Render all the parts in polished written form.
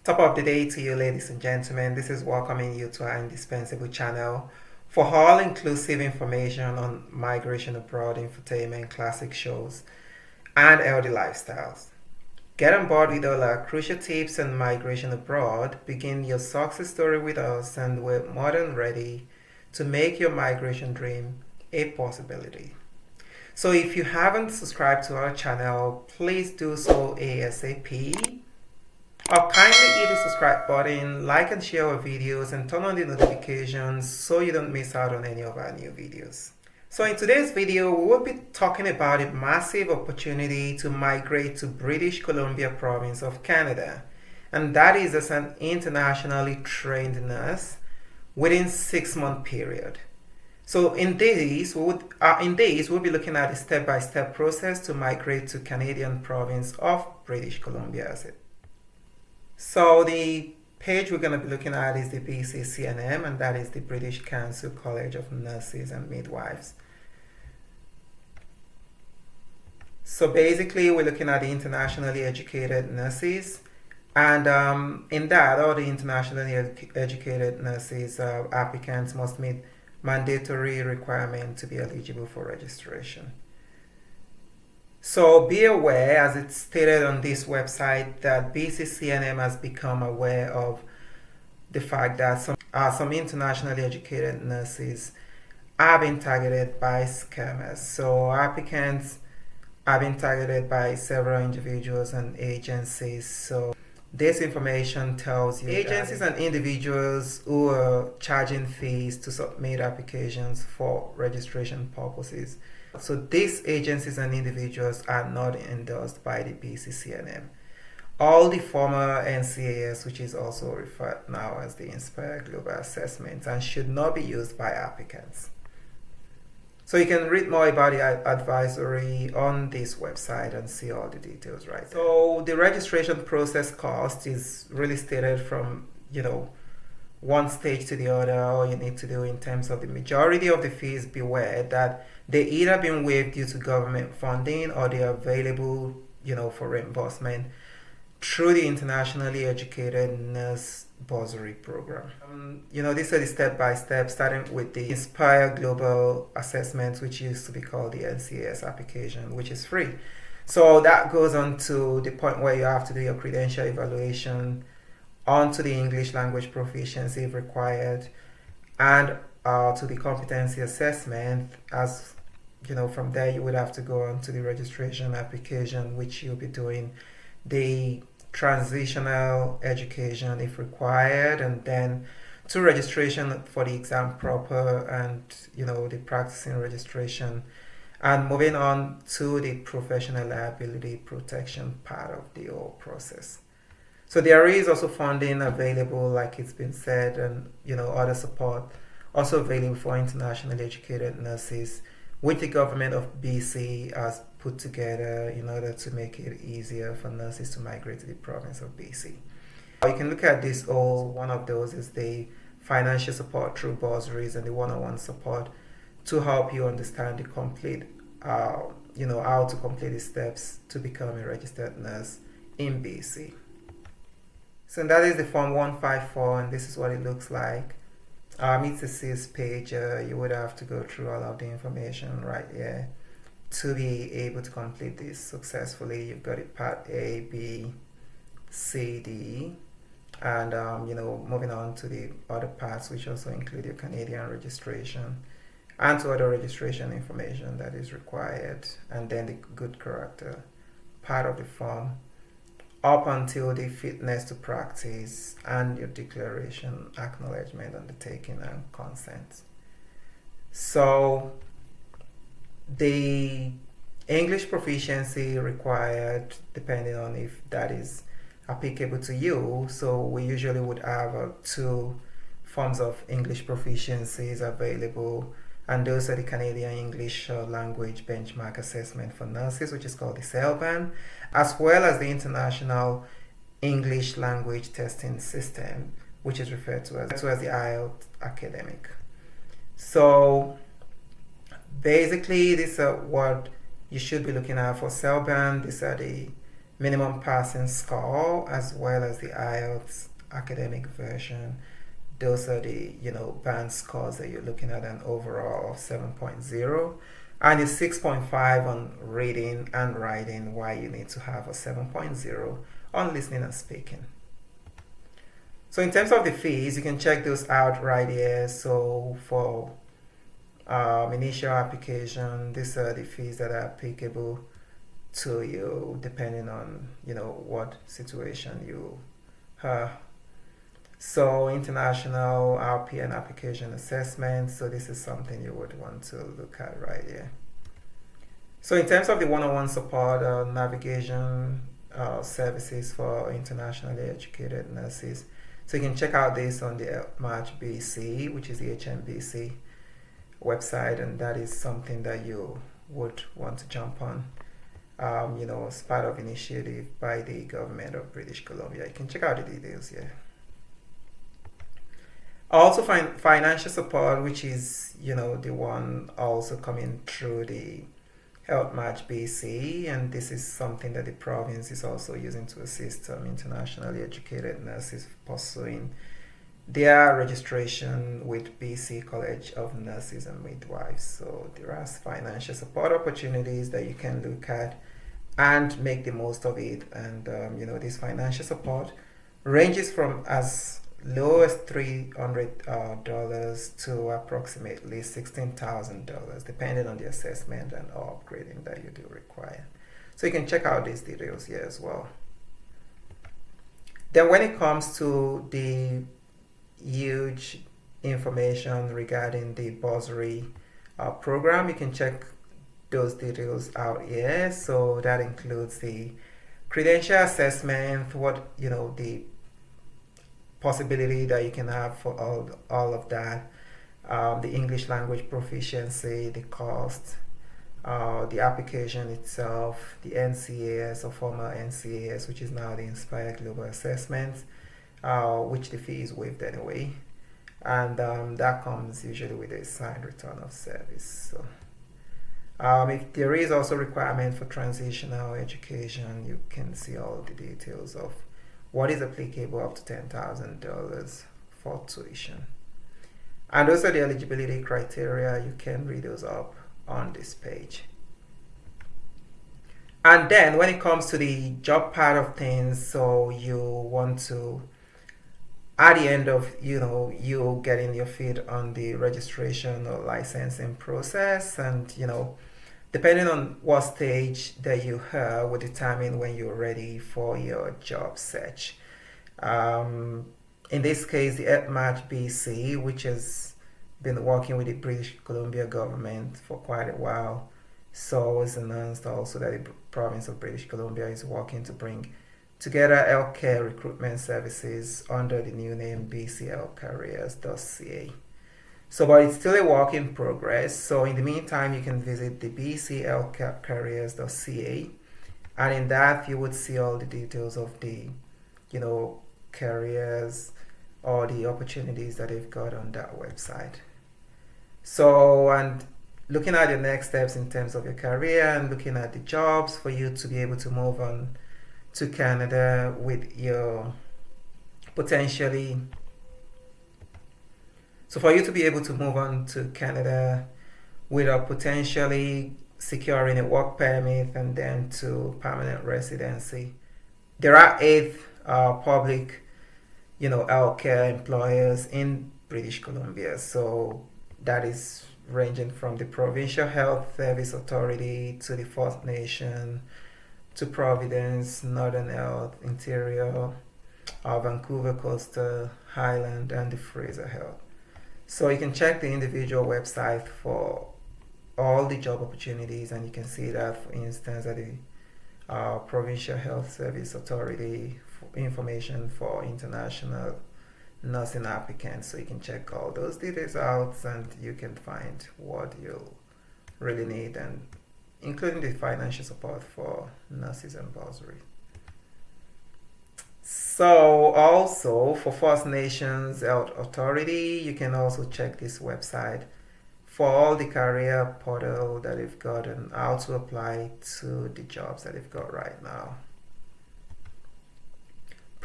Top of the day to you, ladies and gentlemen. This is welcoming you to our indispensable channel for all-inclusive information on migration abroad, infotainment, classic shows, and healthy lifestyles. Get on board with all our crucial tips on migration abroad. Begin your success story with us, and we're more than ready to make your migration dream a possibility. So if you haven't subscribed to our channel, please do so ASAP. Or kindly hit the subscribe button, like and share our videos, and turn on the notifications so you don't miss out on any of our new videos. So in today's video, we will be talking about a massive opportunity to migrate to British Columbia province of Canada, and that is as an internationally trained nurse within 6-month period. So in this, we'll be looking at a step-by-step process to migrate to Canadian province of British Columbia. So the page we're going to be looking at is the BCCNM, and that is the British Council College of Nurses and Midwives. So basically, we're looking at the internationally educated nurses, and in that, all the internationally educated nurses applicants must meet mandatory requirement to be eligible for registration. So be aware, as it's stated on this website, that BCCNM has become aware of the fact that some internationally educated nurses are being targeted by scammers. So applicants are being targeted by several individuals and agencies. So this information tells you agencies and individuals who are charging fees to submit applications for registration purposes. So these agencies and individuals are not endorsed by the BCCNM. All the former NCAS, which is also referred now as the Inspire Global Assessment, and should not be used by applicants. So you can read more about the advisory on this website and see all the details right there. So the registration process cost is really stated from, one stage to the other. All you need to do in terms of the majority of the fees, beware that they either been waived due to government funding or they are available, for reimbursement through the internationally educated nurse bursary program. These are the step-by-step, starting with the Inspire Global Assessment, which used to be called the NCAS application, which is free. So that goes on to the point where you have to do your credential evaluation, onto the English language proficiency if required, and to the competency assessment. As from there you would have to go on to the registration application, which you'll be doing the transitional education if required, and then to registration for the exam proper, and the practicing registration, and moving on to the professional liability protection part of the whole process. So there is also funding available, like it's been said, and other support also available for internationally educated nurses, which the government of BC has put together in order to make it easier for nurses to migrate to the province of BC. You can look at this all. One of those is the financial support through bursaries and the one-on-one support to help you understand the complete, how to complete the steps to become a registered nurse in BC. So that is the form 154, and this is what it looks like. It's a sales page. You would have to go through all of the information right here to be able to complete this successfully. You've got it part A, B, C, D, and moving on to the other parts, which also include your Canadian registration and to other registration information that is required, and then the good character part of the form, up until the fitness to practice and your declaration, acknowledgement, undertaking, and consent. So the English proficiency required, depending on if that is applicable to you. So we usually would have 2 forms of English proficiencies available, and those are the Canadian English Language Benchmark Assessment for Nurses, which is called the CELBAN, as well as the International English Language Testing System, which is referred to as the IELTS Academic. So basically, these are what you should be looking at for CELBAN. These are the minimum passing score as well as the IELTS academic version. Those are the band scores that you're looking at, an overall of 7.0, and it's 6.5 on reading and writing, why you need to have a 7.0 on listening and speaking. So in terms of the fees, you can check those out right here. So for initial application, these are the fees that are applicable to you depending on what situation you have. So international RPN application assessment, so this is something you would want to look at right here. So in terms of the one-on-one support, navigation services for internationally educated nurses, so you can check out this on the March BC, which is the HMBC website, and that is something that you would want to jump on. As part of initiative by the government of British Columbia. You can check out the details here. Also financial support, which is the one also coming through the Health Match BC, and this is something that the province is also using to assist internationally educated nurses pursuing their registration with BC College of Nurses and Midwives. So there are financial support opportunities that you can look at and make the most of it. And this financial support ranges from as low as $300 to approximately $16,000, depending on the assessment and upgrading that you do require. So you can check out these details here as well. Then when it comes to the huge information regarding the bursary program, you can check those details out here. So that includes the credential assessment, what the possibility that you can have for all of that, the English language proficiency, the cost, the application itself, the NCAS or former NCAS, which is now the Inspired Global Assessment, which the fee is waived anyway, and that comes usually with a signed return of service. So if there is also requirement for transitional education, you can see all the details of what is applicable up to $10,000 for tuition. And those are the eligibility criteria. You can read those up on this page. And then when it comes to the job part of things, so you want to, at the end of you getting your feet on the registration or licensing process, and depending on what stage that you are will determine when you're ready for your job search. In this case, the EdMatch BC, which has been working with the British Columbia government for quite a while, so it's announced also that the province of British Columbia is working to bring together healthcare recruitment services under the new name bclcareers.ca. So, but it's still a work in progress. So in the meantime, you can visit the bclcareers.ca, and in that you would see all the details of the, careers or the opportunities that they've got on that website. So, and looking at the next steps in terms of your career and looking at the jobs for you to be able to move on to Canada with your potentially. So for you to be able to move on to Canada without potentially securing a work permit and then to permanent residency, there are 8 public, healthcare employers in British Columbia. So that is ranging from the Provincial Health Service Authority to the First Nation to Providence, Northern Health, Interior, Vancouver Coastal, Highland, and the Fraser Health. So you can check the individual website for all the job opportunities, and you can see that, for instance, at the Provincial Health Service Authority, for information for international nursing applicants. So you can check all those details out, and you can find what you really need, and including the financial support for nurses and bursary. So also for First Nations Health Authority, you can also check this website for all the career portal that they've got and how to apply to the jobs that they've got right now.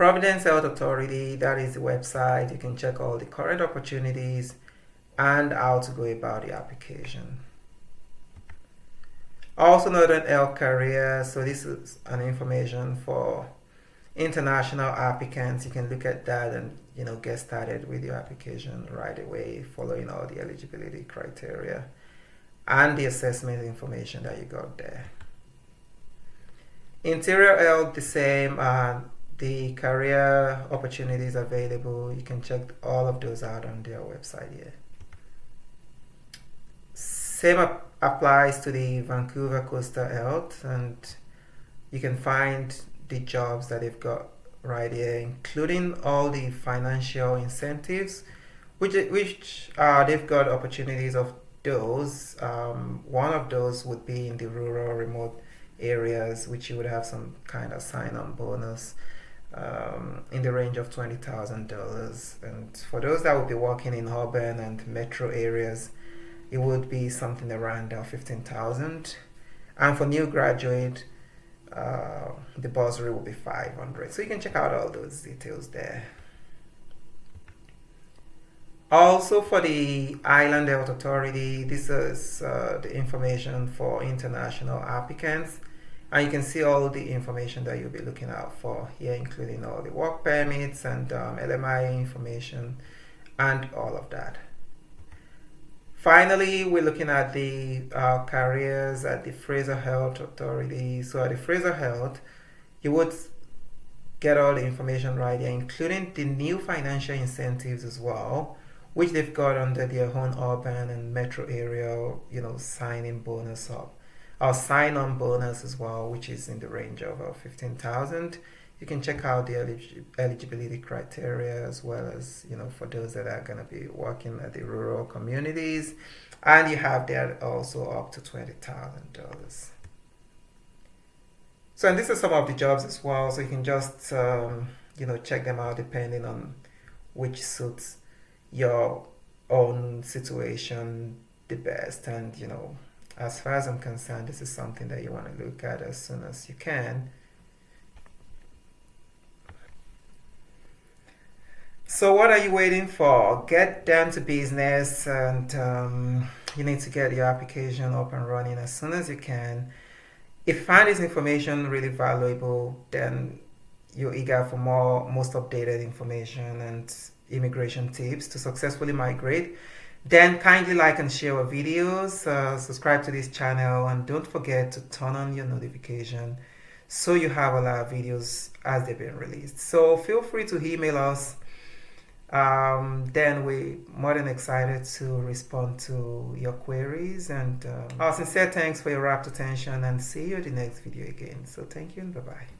Providence Health Authority, that is the website. You can check all the current opportunities and how to go about the application. Also Northern Health Career, so this is an information for international applicants. You can look at that and get started with your application right away, following all the eligibility criteria and the assessment information that you got there. Interior Health, the same. The career opportunities available, you can check all of those out on their website here. Same applies to the Vancouver Coastal Health, and you can find the jobs that they've got right here, including all the financial incentives, which they've got opportunities of those. One of those would be in the rural, remote areas, which you would have some kind of sign-on bonus in the range of $20,000. And for those that would be working in urban and metro areas, it would be something around $15,000. And for new graduate, the bursary will be $500. So you can check out all those details there. Also for the Island Health Authority, this is the information for international applicants. And you can see all the information that you'll be looking out for here, including all the work permits and LMI information and all of that. Finally, we're looking at the careers at the Fraser Health Authority. So at the Fraser Health, you would get all the information right here, including the new financial incentives as well, which they've got under their own urban and metro area, signing bonus up. Our sign-on bonus as well, which is in the range of $15,000. You can check out the eligibility criteria as well as, for those that are going to be working at the rural communities. And you have there also up to $20,000. So, and these are some of the jobs as well. So you can just, check them out depending on which suits your own situation the best. And, as far as I'm concerned, this is something that you want to look at as soon as you can. So what are you waiting for? Get down to business, and you need to get your application up and running as soon as you can. If you find this information really valuable, then you're eager for most updated information and immigration tips to successfully migrate, then kindly like and share our videos, subscribe to this channel, and don't forget to turn on your notification so you have all our videos as they've been released. So feel free to email us. Then we're more than excited to respond to your queries, and our sincere thanks for your rapt attention, and see you in the next video again. So thank you and bye-bye.